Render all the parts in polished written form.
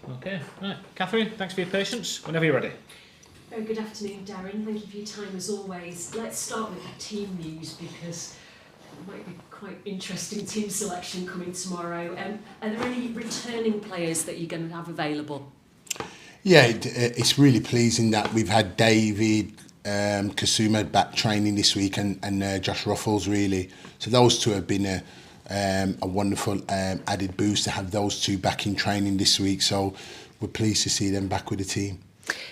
Okay, right. Catherine, thanks for your patience. Whenever you're ready. Very good afternoon, Darren. Thank you for your time as always. Let's start with the team news because it might be quite interesting team selection coming tomorrow. Are there any returning players that you're going to have available? Yeah, it's really pleasing that we've had David Kasuma back training this week and Josh Ruffles really. So those two have been a wonderful added boost to have those two back in training this week. So we're pleased to see them back with the team.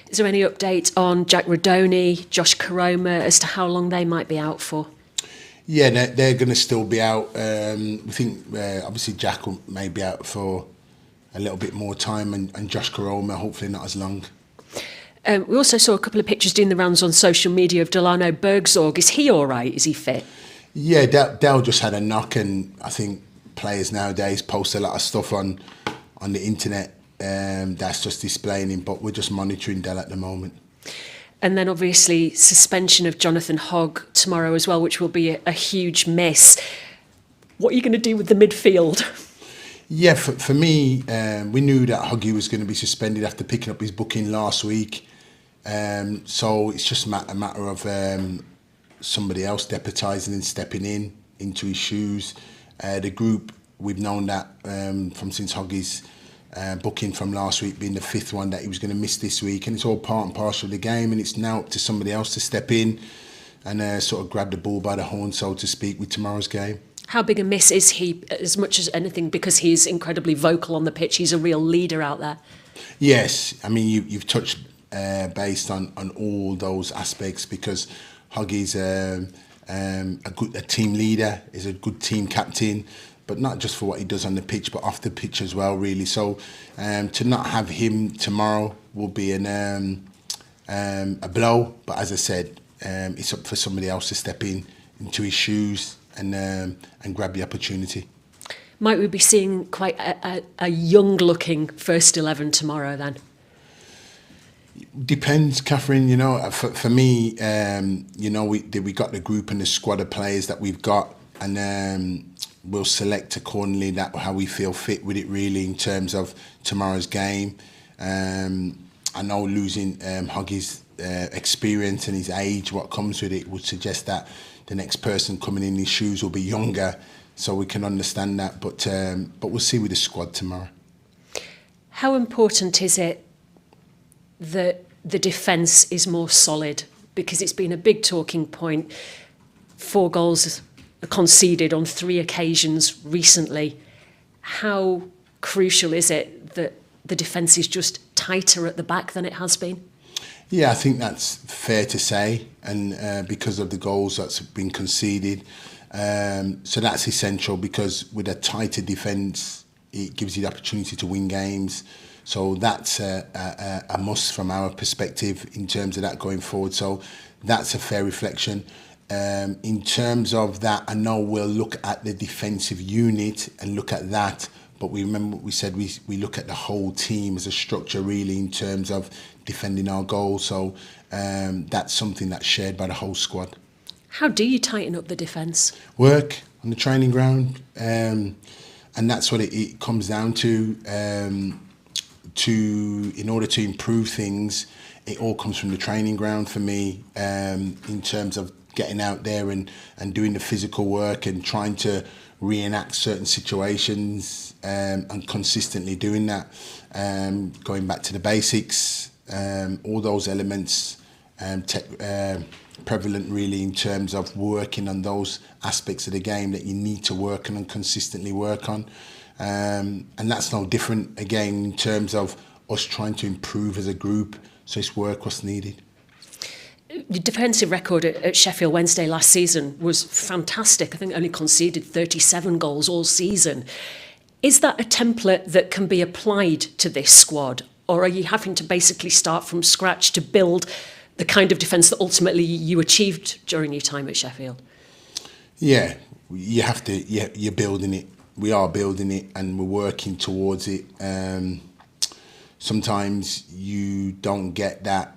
Is there any update on Jack Rodoni, Josh Karoma as to how long they might be out for? Yeah, they're going to still be out. We think obviously Jack may be out for a little bit more time and Josh Karoma hopefully not as long. We also saw a couple of pictures doing the rounds on social media of Delano Bergzorg. Is he all right? Is he fit? Yeah, Dell just had a knock, and I think players nowadays post a lot of stuff on the internet that's just displaying him, but we're just monitoring Dell at the moment. And then obviously suspension of Jonathan Hogg tomorrow as well, which will be a huge miss. What are you going to do with the midfield? Yeah, for me, we knew that Huggy was going to be suspended after picking up his booking last week. So it's just a matter of somebody else deputising and stepping into his shoes. The group, we've known that from since Huggy's booking from last week being the fifth one that he was going to miss this week, and it's all part and parcel of the game, and it's now up to somebody else to step in and sort of grab the bull by the horn, so to speak, with tomorrow's game. How big a miss is he, as much as anything, because he's incredibly vocal on the pitch? He's a real leader out there. Yes, I mean you've touched based on all those aspects, because Huggy's a team leader, is a good team captain, but not just for what he does on the pitch, but off the pitch as well, really. So to not have him tomorrow will be a blow. But as I said, it's up for somebody else to step into his shoes and grab the opportunity. Might we be seeing quite a young-looking first 11 tomorrow then? Depends, Catherine. You know, for me, you know, we got the group and the squad of players that we've got, and we'll select accordingly that how we feel fit with it, really, in terms of tomorrow's game. I know losing Huggy's experience and his age, what comes with it, would suggest that the next person coming in his shoes will be younger, so we can understand that. But we'll see with the squad tomorrow. How important is it that the defence is more solid? Because it's been a big talking point. 4 goals conceded on 3 occasions recently. How crucial is it that the defence is just tighter at the back than it has been? Yeah, I think that's fair to say, and because of the goals that's been conceded. So that's essential, because with a tighter defence, it gives you the opportunity to win games. So that's a must from our perspective in terms of that going forward. So that's a fair reflection. In terms of that, I know we'll look at the defensive unit and look at that, but we remember what we said, we look at the whole team as a structure, really, in terms of defending our goals. So that's something that's shared by the whole squad. How do you tighten up the defence? Work on the training ground, and that's what it comes down to. In order to improve things, it all comes from the training ground for me, in terms of getting out there and doing the physical work and trying to reenact certain situations, and consistently doing that, going back to the basics, all those elements prevalent, really, in terms of working on those aspects of the game that you need to work on and consistently work on. And that's no different, again, in terms of us trying to improve as a group. So it's work what's needed. Your defensive record at Sheffield Wednesday last season was fantastic. I think only conceded 37 goals all season. Is that a template that can be applied to this squad? Or are you having to basically start from scratch to build the kind of defence that ultimately you achieved during your time at Sheffield? Yeah, you have to. Yeah, you're building it. We are building it, and we're working towards it. Sometimes you don't get that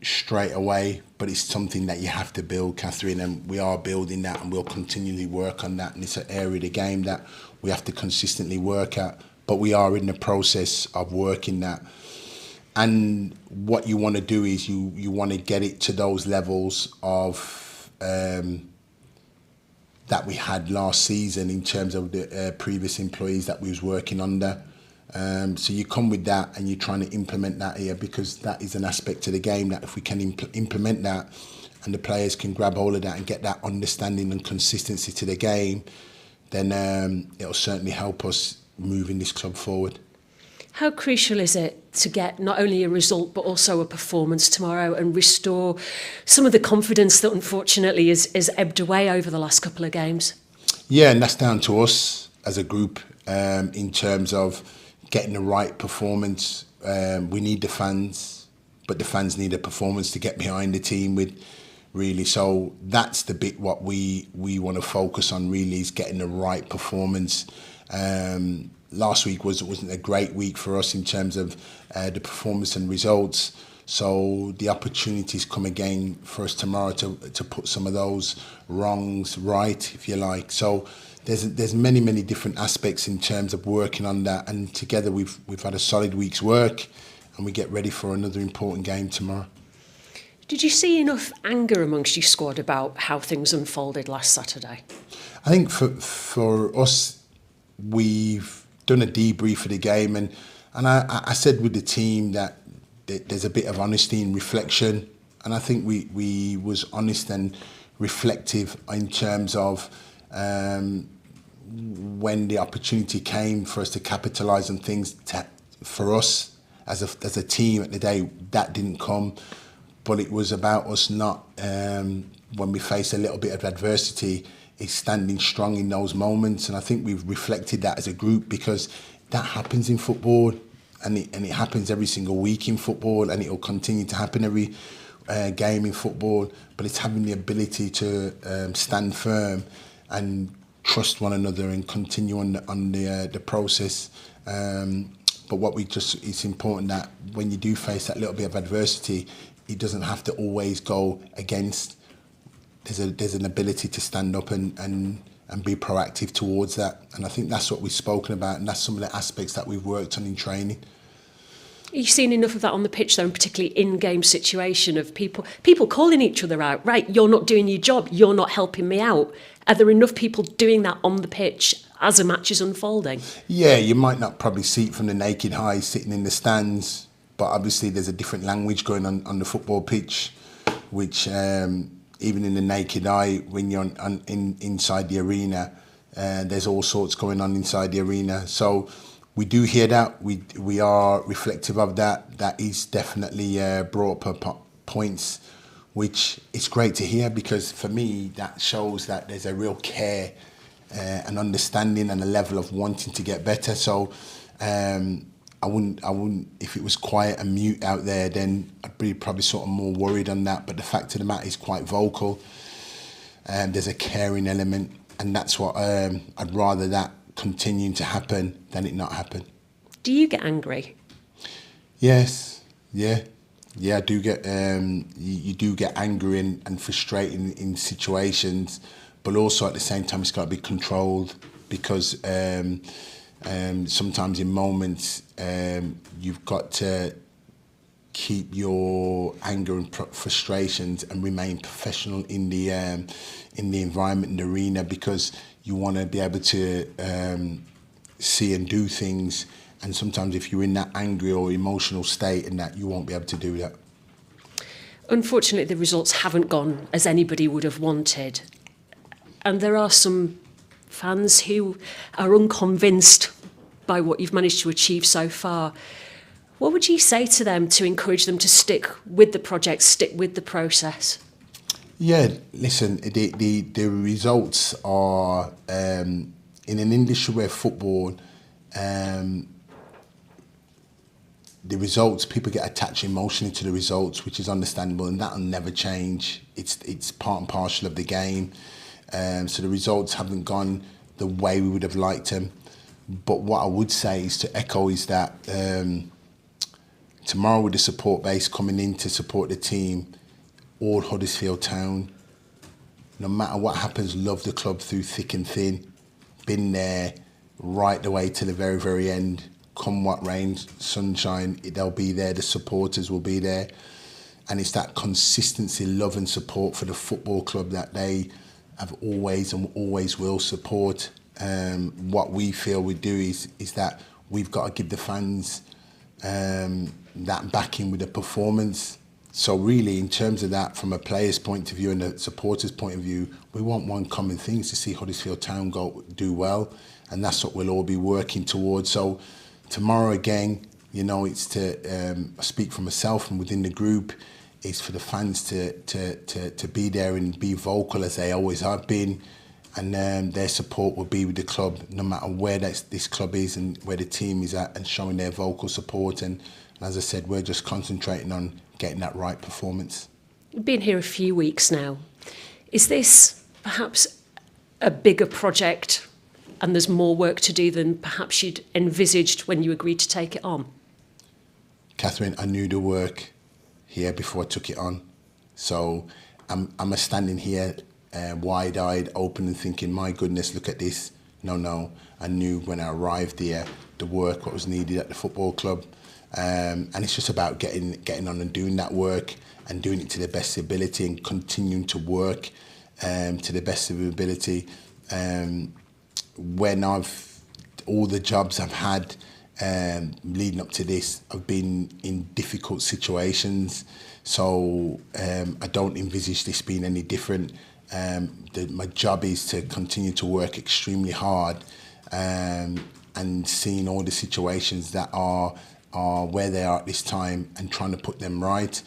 straight away, but it's something that you have to build, Catherine, and we are building that, and we'll continually work on that. And it's an area of the game that we have to consistently work at, but we are in the process of working that. And what you want to do is you want to get it to those levels of that we had last season in terms of the previous employees that we was working under. So you come with that and you're trying to implement that here, because that is an aspect of the game that if we can implement that and the players can grab hold of that and get that understanding and consistency to the game, then it'll certainly help us moving this club forward. How crucial is it to get not only a result but also a performance tomorrow and restore some of the confidence that unfortunately is ebbed away over the last couple of games? Yeah, and that's down to us as a group in terms of getting the right performance. We need the fans, but the fans need a performance to get behind the team with, really. So that's the bit what we want to focus on, really, is getting the right performance. Last week wasn't a great week for us in terms of the performance and results. So the opportunities come again for us tomorrow to put some of those wrongs right, if you like. So there's many different aspects in terms of working on that, and together we've had a solid week's work, and we get ready for another important game tomorrow. Did you see enough anger amongst your squad about how things unfolded last Saturday? I think for us, we've done a debrief of the game, and I said with the team that there's a bit of honesty and reflection, and I think we was honest and reflective in terms of when the opportunity came for us to capitalise on things for us as a team at the day. That didn't come, but it was about us not, when we face a little bit of adversity, is standing strong in those moments. And I think we've reflected that as a group, because that happens in football, and it happens every single week in football, and it'll continue to happen every game in football. But it's having the ability to stand firm and trust one another and continue on the process. But it's important that when you do face that little bit of adversity, it doesn't have to always go against. There's an ability to stand up and be proactive towards that. And I think that's what we've spoken about, and that's some of the aspects that we've worked on in training. Are you seeing enough of that on the pitch, though, and particularly in-game situation of people calling each other out? Right, you're not doing your job, you're not helping me out. Are there enough people doing that on the pitch as a match is unfolding? Yeah, you might not probably see it from the naked eye sitting in the stands, but obviously there's a different language going on the football pitch, which even in the naked eye, when you're inside the arena, there's all sorts going on inside the arena. So we do hear that. We are reflective of that. That is definitely brought up points, which is great to hear, because for me that shows that there's a real care, an understanding, and a level of wanting to get better. So I wouldn't. If it was quiet and mute out there, then I'd be probably sort of more worried on that. But the fact of the matter is quite vocal. There's a caring element, and that's what I'd rather that continuing to happen than it not happen. Do you get angry? Yes, yeah, I do get. You do get angry and frustrated in situations, but also at the same time it's got to be controlled, because sometimes in moments you've got to keep your anger and frustrations and remain professional in the environment, in the arena, because you want to be able to see and do things. And sometimes if you're in that angry or emotional state, and that you won't be able to do that. Unfortunately, the results haven't gone as anybody would have wanted, and there are some fans who are unconvinced by what you've managed to achieve so far. What would you say to them to encourage them to stick with the project, stick with the process? Yeah, listen, the results are, in an industry where football, the results, people get attached emotionally to the results, which is understandable, and that'll never change. It's part and parcel of the game. So the results haven't gone the way we would have liked them. But what I would say is to echo is that tomorrow, with the support base coming in to support the team, all Huddersfield Town, no matter what happens, love the club through thick and thin, been there, right the way to the very, very end. Come what rain, sunshine, they'll be there. The supporters will be there. And it's that consistency, love and support for the football club that they have always and always will support. What we feel we do is that we've got to give the fans that backing with the performance. So really, in terms of that, from a player's point of view and a supporter's point of view, we want one common thing, is to see Huddersfield Town do well, and that's what we'll all be working towards. So tomorrow again, you know, it's to speak for myself and within the group, is for the fans to be there and be vocal as they always have been, and their support will be with the club no matter where this club is and where the team is at, and showing their vocal support. And as I said, we're just concentrating on getting that right performance. You've been here a few weeks now. Is this perhaps a bigger project and there's more work to do than perhaps you'd envisaged when you agreed to take it on? Catherine, I knew the work here before I took it on. So I'm standing here wide-eyed, open and thinking, my goodness, look at this. No, I knew when I arrived here the work, what was needed at the football club. And it's just about getting on and doing that work and doing it to the best ability and continuing to work to the best of your ability. When all the jobs I've had leading up to this, I've been in difficult situations, so I don't envisage this being any different. My job is to continue to work extremely hard and seeing all the situations that are where they are at this time and trying to put them right.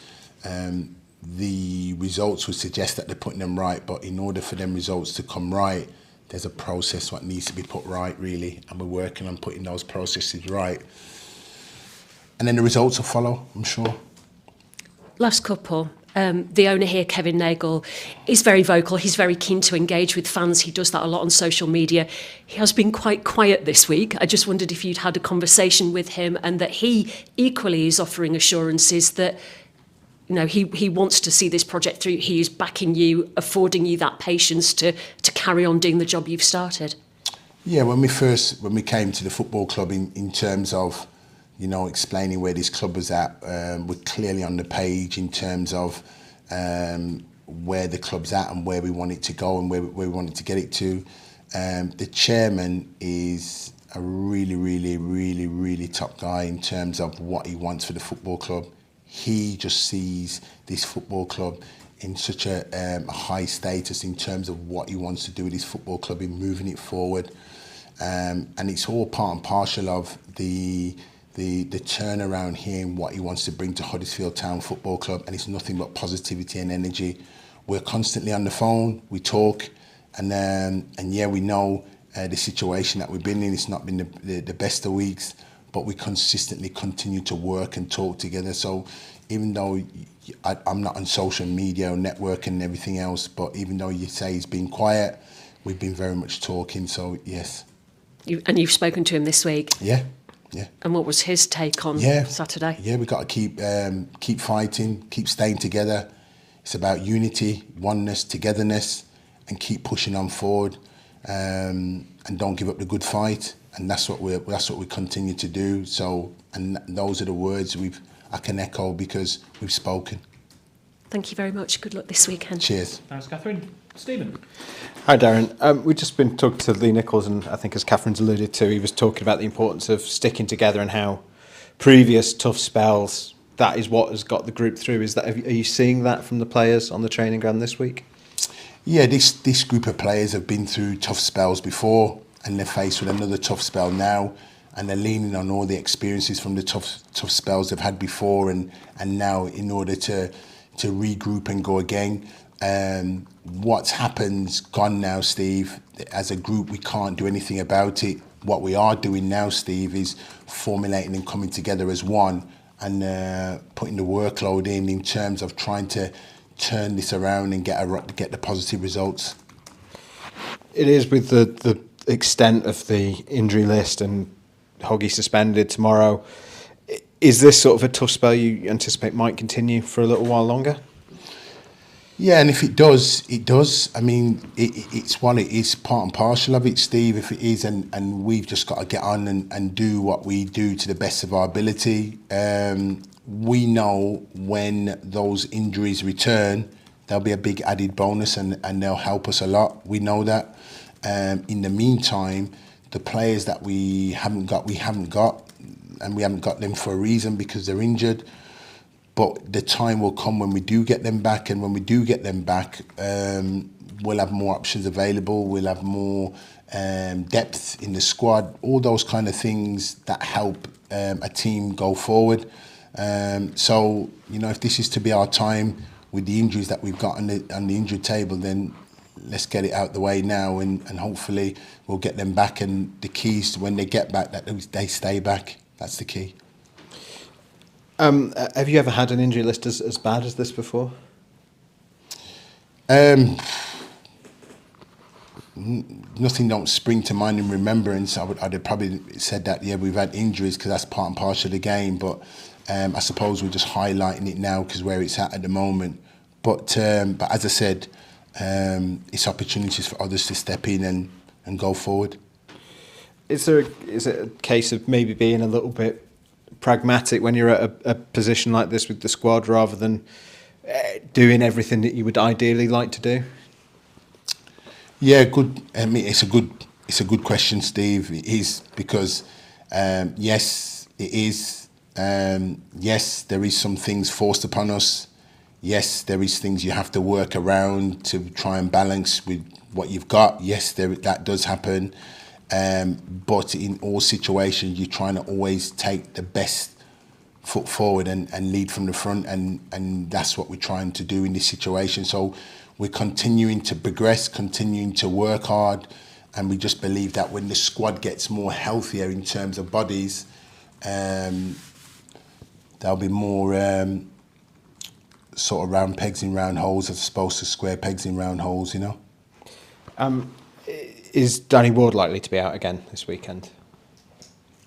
The results would suggest that they're putting them right, but in order for them results to come right, there's a process what needs to be put right, really, and we're working on putting those processes right. And then the results will follow, I'm sure. Last couple. The owner here, Kevin Nagle, is very vocal. He's very keen to engage with fans. He does that a lot on social media. He has been quite quiet this week. I just wondered if you'd had a conversation with him and that he equally is offering assurances that, you know, he wants to see this project through. He is backing you, affording you that patience to carry on doing the job you've started. Yeah, when we came to the football club in terms of, you know, explaining where this club was at, we're clearly on the page in terms of where the club's at and where we want it to go and where we want it to get it to. The chairman is a really top guy in terms of what he wants for the football club. He just sees this football club in such a high status in terms of what he wants to do with his football club in moving it forward. And it's all part and parcel of the turnaround here and what he wants to bring to Huddersfield Town Football Club, and it's nothing but positivity and energy. We're constantly on the phone, we talk, and yeah, we know the situation that we've been in. It's not been the best of weeks, but we consistently continue to work and talk together. So even though I'm not on social media or networking and everything else, but even though you say he's been quiet, we've been very much talking, so yes. And you've spoken to him this week? Yeah. And what was his take on Saturday? Yeah, we've got to keep fighting, keep staying together. It's about unity, oneness, togetherness, and keep pushing on forward, and don't give up the good fight. And that's what we continue to do. So, and those are the words I can echo because we've spoken. Thank you very much. Good luck this weekend. Cheers. Thanks, Catherine. Stephen. Hi, Darren. We've just been talking to Lee Nichols, and I think as Catherine's alluded to, he was talking about the importance of sticking together and how previous tough spells, that is what has got the group through. Are you seeing that from the players on the training ground this week? Yeah, this group of players have been through tough spells before, and they're faced with another tough spell now, and they're leaning on all the experiences from the tough spells they've had before and now in order to regroup and go again. What's happened's gone now, Steve. As a group, we can't do anything about it. What we are doing now, Steve, is formulating and coming together as one and putting the workload in terms of trying to turn this around and get the positive results. It is with the extent of the injury list and Hoggy suspended tomorrow. Is this sort of a tough spell you anticipate might continue for a little while longer? Yeah, and if it does, it does. I mean, it's one. It is part and parcel of it, Steve. If it is, and we've just got to get on and do what we do to the best of our ability. We know when those injuries return, there'll be a big added bonus, and they'll help us a lot. We know that. In the meantime, the players that we haven't got, and we haven't got them for a reason, because they're injured. But the time will come when we do get them back, and when we do get them back, we'll have more options available. We'll have more depth in the squad. All those kind of things that help a team go forward. So, you know, if this is to be our time with the injuries that we've got on the injury table, then let's get it out the way now, and hopefully we'll get them back. And the keys to when they get back, that they stay back. That's the key. Have you ever had an injury list as bad as this before? Nothing don't spring to mind in remembrance. I'd have probably said that, yeah, we've had injuries because that's part and parcel of the game. But I suppose we're just highlighting it now because where it's at the moment. But as I said, it's opportunities for others to step in and go forward. Is it a case of maybe being a little bit pragmatic when you're at a position like this with the squad, rather than doing everything that you would ideally like to do? Yeah, good. I mean, it's a good question, Steve. It is, because yes, it is. Yes, there is some things forced upon us. Yes, there is things you have to work around to try and balance with what you've got. Yes, that does happen. But in all situations, you're trying to always take the best foot forward and lead from the front, and that's what we're trying to do in this situation. So we're continuing to progress, continuing to work hard, and we just believe that when the squad gets more healthier in terms of bodies, there'll be more sort of round pegs in round holes as opposed to square pegs in round holes, you know. Is Danny Ward likely to be out again this weekend?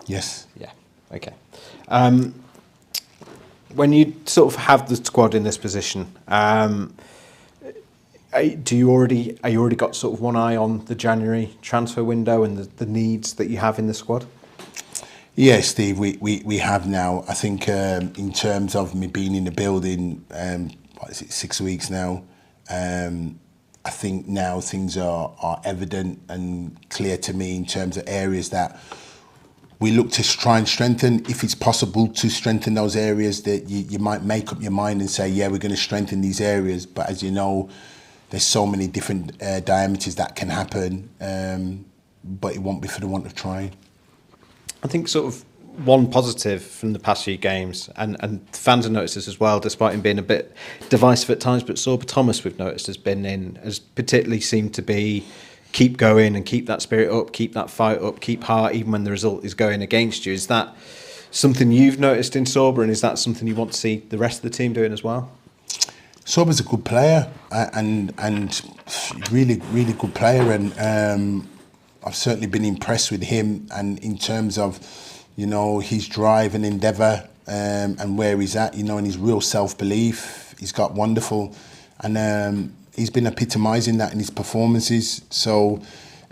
Yes. Yeah. Okay. When you sort of have the squad in this position, are you already got sort of one eye on the January transfer window and the needs that you have in the squad? Yeah, Steve, we have now. I think in terms of me being in the building, 6 weeks now, I think now things are evident and clear to me in terms of areas that we look to try and strengthen. If it's possible to strengthen those areas, that you might make up your mind and say, yeah, we're going to strengthen these areas. But as you know, there's so many different diameters that can happen, but it won't be for the want of trying. I think sort of one positive from the past few games, and fans have noticed this as well, despite him being a bit divisive at times, but Sorba Thomas, we've noticed, has particularly seemed to be keep going and keep that spirit up, keep that fight up, keep heart even when the result is going against you. Is that something you've noticed in Sorba, and is that something you want to see the rest of the team doing as well? Sorba's a good player, and really, really good player, and I've certainly been impressed with him, and in terms of, you know, his drive and endeavour, and where he's at, you know, and his real self-belief. He's got wonderful, and he's been epitomising that in his performances. So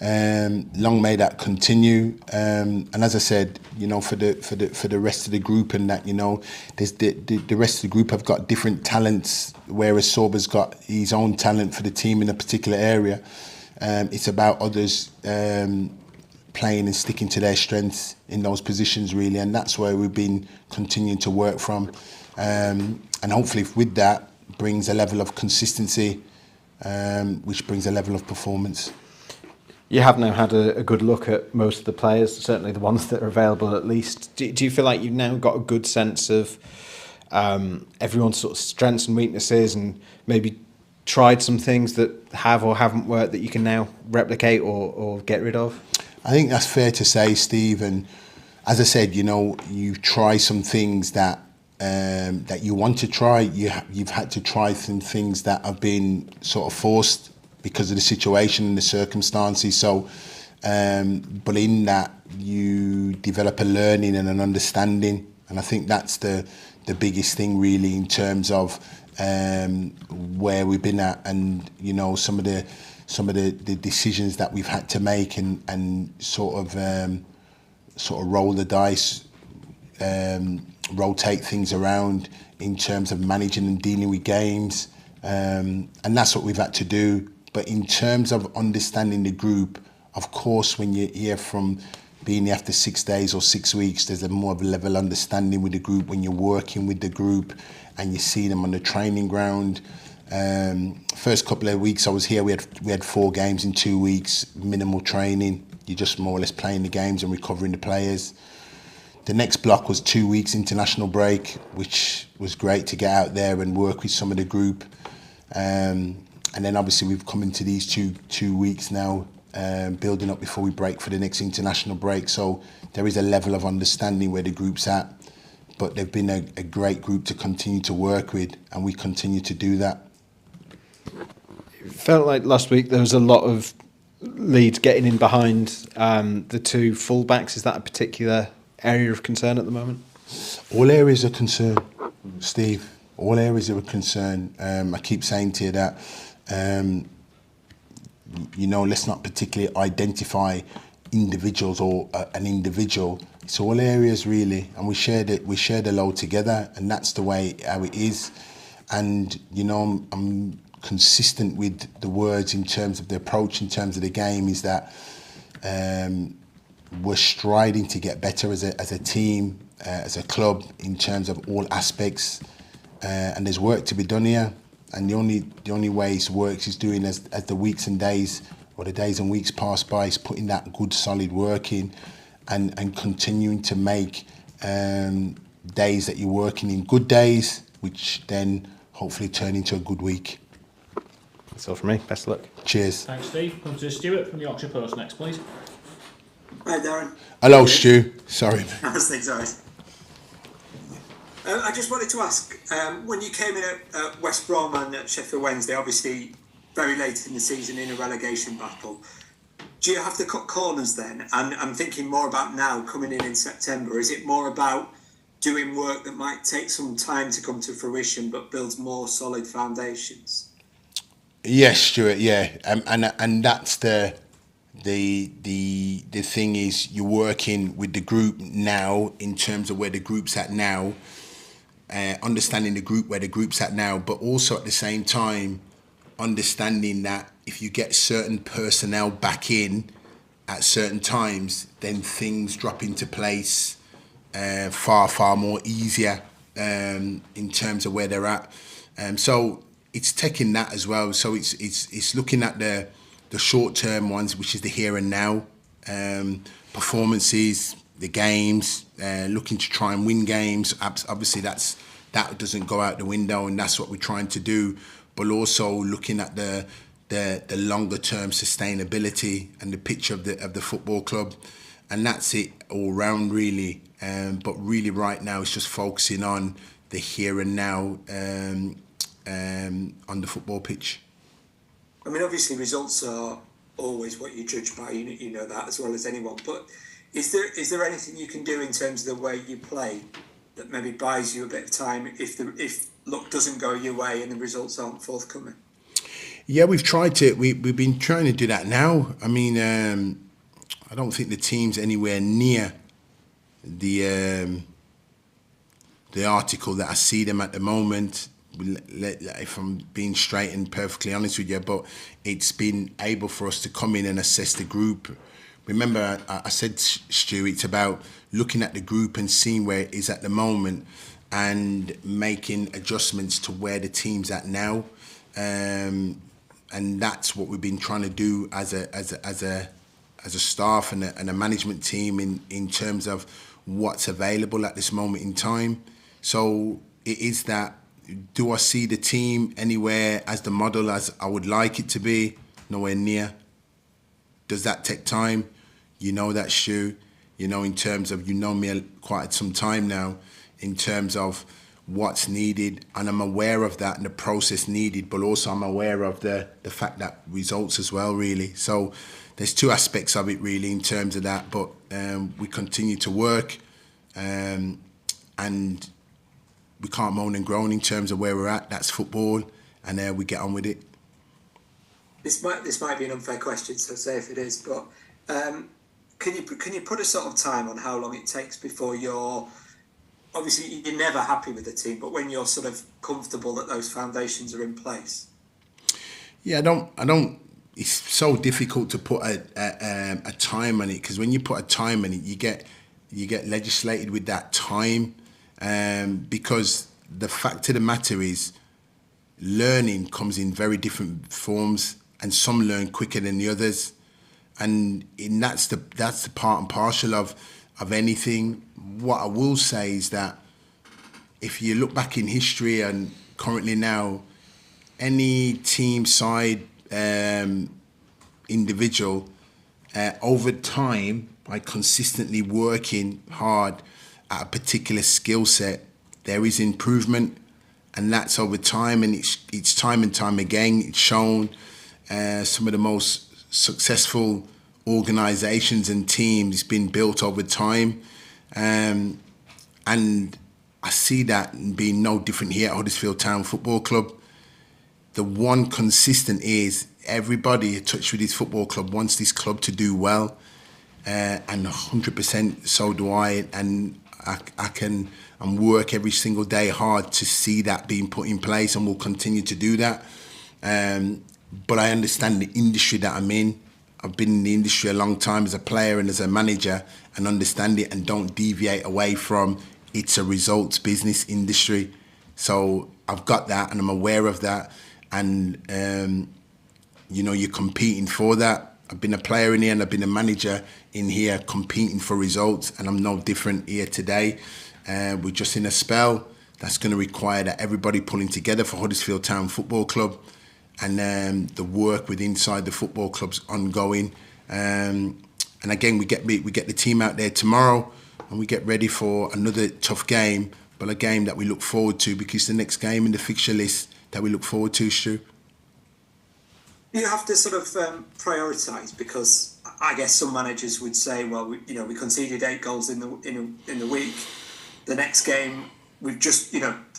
long may that continue. And as I said, you know, for the rest of the group, and that, you know, there's the rest of the group have got different talents, whereas Sorba's got his own talent for the team in a particular area. It's about others playing and sticking to their strengths in those positions, really, and that's where we've been continuing to work from, and hopefully with that brings a level of consistency, which brings a level of performance. You have now had a good look at most of the players, certainly the ones that are available at least. Do you feel like you've now got a good sense of everyone's sort of strengths and weaknesses, and maybe tried some things that have or haven't worked that you can now replicate or get rid of? I think that's fair to say, Steve. And as I said, you know, you try some things that you want to try. You've had to try some things that have been sort of forced because of the situation and the circumstances. So, but in that, you develop a learning and an understanding. And I think that's the the biggest thing really in terms of where we've been at, and you know some of the decisions that we've had to make, and sort of roll the dice, rotate things around in terms of managing and dealing with games, and that's what we've had to do. But in terms of understanding the group, of course, when you're here from being here after 6 days or 6 weeks, there's a more of a level understanding with the group when you're working with the group and you see them on the training ground. First couple of weeks I was here, we had 4 games in 2 weeks, minimal training. You're just more or less playing the games and recovering the players. The next block was 2 weeks international break, which was great to get out there and work with some of the group. And then obviously we've come into these two weeks now, building up before we break for the next international break. So there is a level of understanding where the group's at, but they've been a great group to continue to work with, and we continue to do that. It felt like last week there was a lot of Leeds getting in behind the 2 fullbacks. Is that a particular area of concern at the moment? All areas of concern, Steve. All areas of concern. I keep saying to you that, you know, let's not particularly identify individuals or an individual. It's all areas really, and we share the load together, and that's the way how it is. And you know, I'm consistent with the words in terms of the approach, in terms of the game, is that we're striding to get better as a team, as a club, in terms of all aspects, and there's work to be done here. And the only way it works is doing as the weeks and days, or the days and weeks pass by, is putting that good solid work in, and continuing to make days that you're working in good days, which then hopefully turn into a good week. That's all from me. Best of luck. Cheers. Thanks, Steve. Come to Stuart from the Yorkshire Post next, please. Hi, Darren. Hello, Stu. Sorry. How's things, guys? I just wanted to ask, when you came in at West Brom and at Sheffield Wednesday, obviously very late in the season in a relegation battle, do you have to cut corners then? And I'm thinking more about now, coming in September. Is it more about doing work that might take some time to come to fruition but builds more solid foundations? Yes, Stuart. Yeah, and that's the thing is, you're working with the group now in terms of where the group's at now, understanding the group where the group's at now, but also at the same time understanding that if you get certain personnel back in at certain times, then things drop into place far more easier in terms of where they're at. So it's taking that as well. So it's looking at the short term ones, which is the here and now performances, the games, looking to try and win games. Obviously that doesn't go out the window, and that's what we're trying to do. But also looking at the longer term sustainability and the picture of the football club, and that's it all round really. But really right now it's just focusing on the here and now on the football pitch. I mean, obviously results are always what you judge by, you know that as well as anyone, but is there anything you can do in terms of the way you play that maybe buys you a bit of time if luck doesn't go your way and the results aren't forthcoming? Yeah, we've been trying to do that now. I mean, I don't think the team's anywhere near the article that I see them at the moment, if I'm being straight and perfectly honest with you, but it's been able for us to come in and assess the group. Remember, I said, Stu, it's about looking at the group and seeing where it is at the moment and making adjustments to where the team's at now. And that's what we've been trying to do as a staff and a management team in terms of what's available at this moment in time. So it is that, do I see the team anywhere as the model as I would like it to be? Nowhere near. Does that take time? You know that, Stu. You know, in terms of, you know me quite some time now, in terms of what's needed, and I'm aware of that and the process needed, but also I'm aware of the fact that results as well, really. So there's two aspects of it, really, in terms of that, but we continue to work, and we can't moan and groan in terms of where we're at. That's football, and we get on with it. This might be an unfair question, so say if it is, but can you put a sort of time on how long it takes before you're never happy with the team, but when you're sort of comfortable that those foundations are in place? Yeah, I don't. It's so difficult to put a time on it, because when you put a time on it, you get legislated with that time, because the fact of the matter is, learning comes in very different forms, and some learn quicker than the others, and that's the part and parcel of anything. What I will say is that if you look back in history and currently now, any team, side, individual, over time, by consistently working hard at a particular skill set, there is improvement, and that's over time, and it's time and time again. It's shown some of the most successful organisations and teams been built over time, and I see that being no different here at Huddersfield Town Football Club. The one consistent is everybody touched with this football club wants this club to do well, and 100% so do I, and I can work every single day hard to see that being put in place, and we'll continue to do that. But I understand the industry that I'm in. I've been in the industry a long time as a player and as a manager, and understand it and don't deviate away from it's a results business industry. So I've got that, and I'm aware of that, and you're competing for that. I've been a player in here and I've been a manager in here competing for results, and I'm no different here today. We're just in a spell that's going to require that everybody pulling together for Huddersfield Town Football Club, and the work with inside the football club's ongoing. And again, we get the team out there tomorrow, and we get ready for another tough game, but a game that we look forward to, because the next game in the fixture list that we look forward to, Stu. You have to sort of prioritise, because I guess some managers would say, well, we conceded 8 goals in the week. The next game, we've just,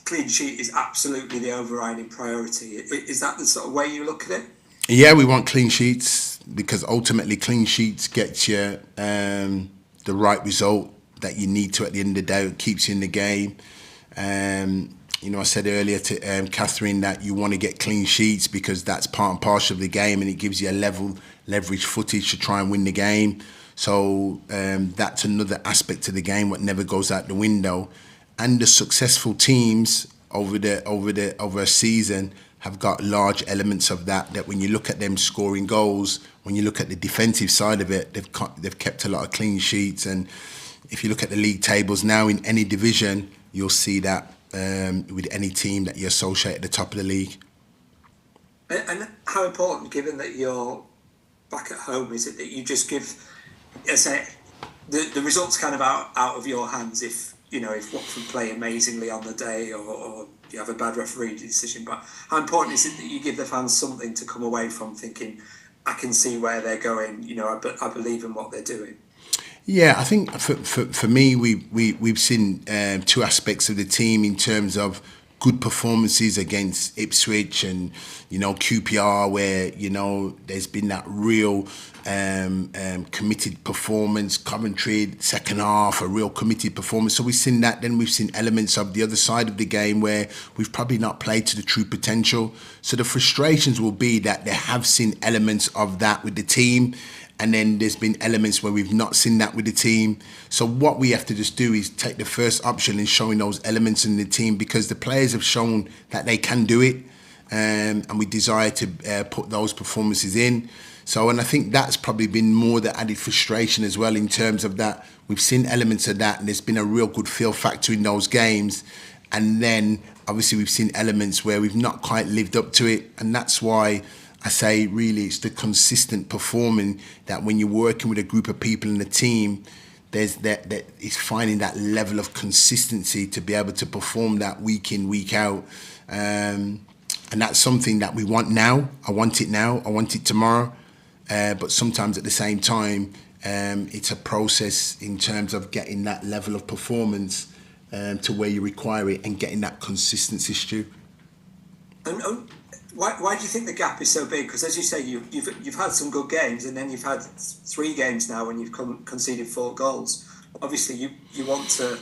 clean sheet is absolutely the overriding priority. Is that the sort of way you look at it? Yeah, we want clean sheets, because ultimately clean sheets get you the right result that you need to at the end of the day. It keeps you in the game. I said earlier to Catherine that you want to get clean sheets because that's part and parcel of the game, and it gives you a leverage footage to try and win the game. So that's another aspect of the game what never goes out the window. And the successful teams over a season have got large elements of that. That when you look at them scoring goals, when you look at the defensive side of it, they've kept a lot of clean sheets. And if you look at the league tables now in any division, you'll see that with any team that you associate at the top of the league. And how important, given that you're back at home, is it that you just give, the results kind of out of your hands if Watford play amazingly on the day, or you have a bad referee decision? But how important is it that you give the fans something to come away from thinking, I can see where they're going, I believe in what they're doing? Yeah, I think for me, we've seen 2 aspects of the team in terms of good performances against Ipswich and QPR, where there's been that real committed performance. Coventry second half, a real committed performance. So we've seen that. Then we've seen elements of the other side of the game where we've probably not played to the true potential. So the frustrations will be that they have seen elements of that with the team, and then there's been elements where we've not seen that with the team. So what we have to just do is take the first option in showing those elements in the team, because the players have shown that they can do it, and we desire to put those performances in. So, and I think that's probably been more the added frustration as well, in terms of that we've seen elements of that, and there's been a real good feel factor in those games. And then obviously we've seen elements where we've not quite lived up to it, and that's why I say really it's the consistent performing, that when you're working with a group of people in the team, there's that it's finding that level of consistency to be able to perform that week in, week out. And that's something that we want now. I want it now. I want it tomorrow. But sometimes at the same time, it's a process in terms of getting that level of performance to where you require it and getting that consistency, Stu. And why do you think the gap is so big? Because as you say, you've had some good games, and then you've had 3 games now when you've conceded 4 goals. Obviously, you want to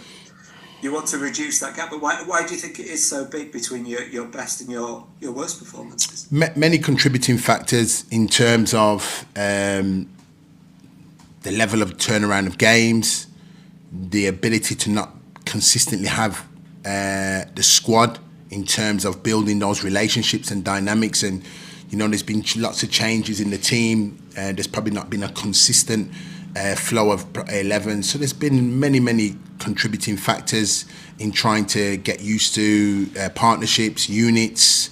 reduce that gap, but why do you think it is so big between your best and your worst performances? Many contributing factors in terms of the level of turnaround of games, the ability to not consistently have the squad in terms of building those relationships and dynamics. And, you know, there's been lots of changes in the team. There's probably not been a consistent flow of 11. So there's been many contributing factors in trying to get used to partnerships, units,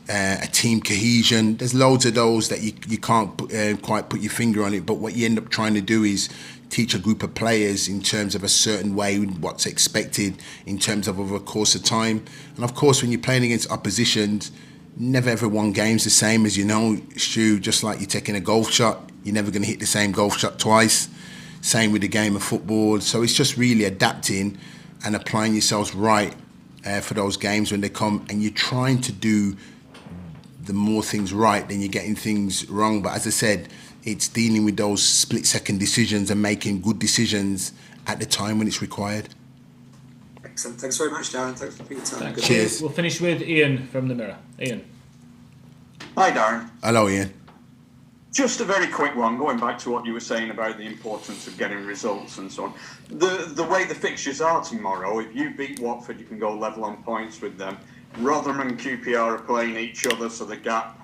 a team cohesion. There's loads of those that you can't quite put your finger on it. But what you end up trying to do is teach a group of players in terms of a certain way, what's expected in terms of over a course of time. And of course, when you're playing against oppositions, never ever one game's the same, as you know, Stu. Just like you're taking a golf shot, you're never going to hit the same golf shot twice. Same with the game of football. So it's just really adapting and applying yourselves right for those games when they come. And you're trying to do the more things right than you're getting things wrong. But as I said, it's dealing with those split-second decisions and making good decisions at the time when it's required. Excellent. Thanks very much, Darren. Thanks for your time. Thanks. Cheers. We'll finish with Ian from the Mirror. Ian. Hi, Darren. Hello, Ian. Just a very quick one, going back to what you were saying about the importance of getting results and so on. The way the fixtures are tomorrow, if you beat Watford, you can go level on points with them. Rotherham and QPR are playing each other, so the gap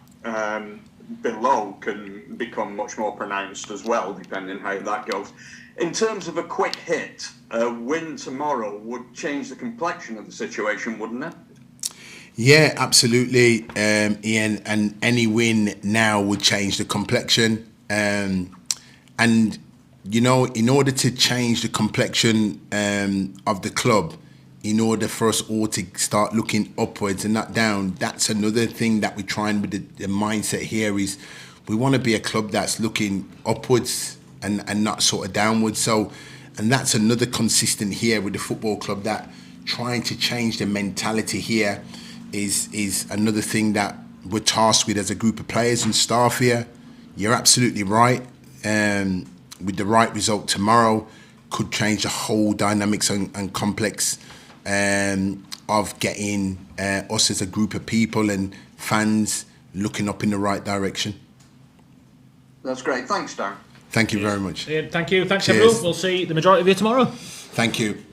below can become much more pronounced as well, depending how that goes. In terms of a quick hit, a win tomorrow would change the complexion of the situation, wouldn't it? Yeah, absolutely, Ian. And any win now would change the complexion. And, you know, in order to change the complexion of the club, in order for us all to start looking upwards and not down, that's another thing that we're trying with the mindset here is we want to be a club that's looking upwards and not sort of downwards. So, and that's another consistent here with the football club, that trying to change the mentality here is another thing that we're tasked with as a group of players and staff here. You're absolutely right. With the right result tomorrow, could change the whole dynamics and complex of getting us as a group of people and fans looking up in the right direction. That's great. Thanks, Darren. Thank you very much. Ian, thank you. Thanks, Cheers. everyone. We'll see the majority of you tomorrow. Thank you.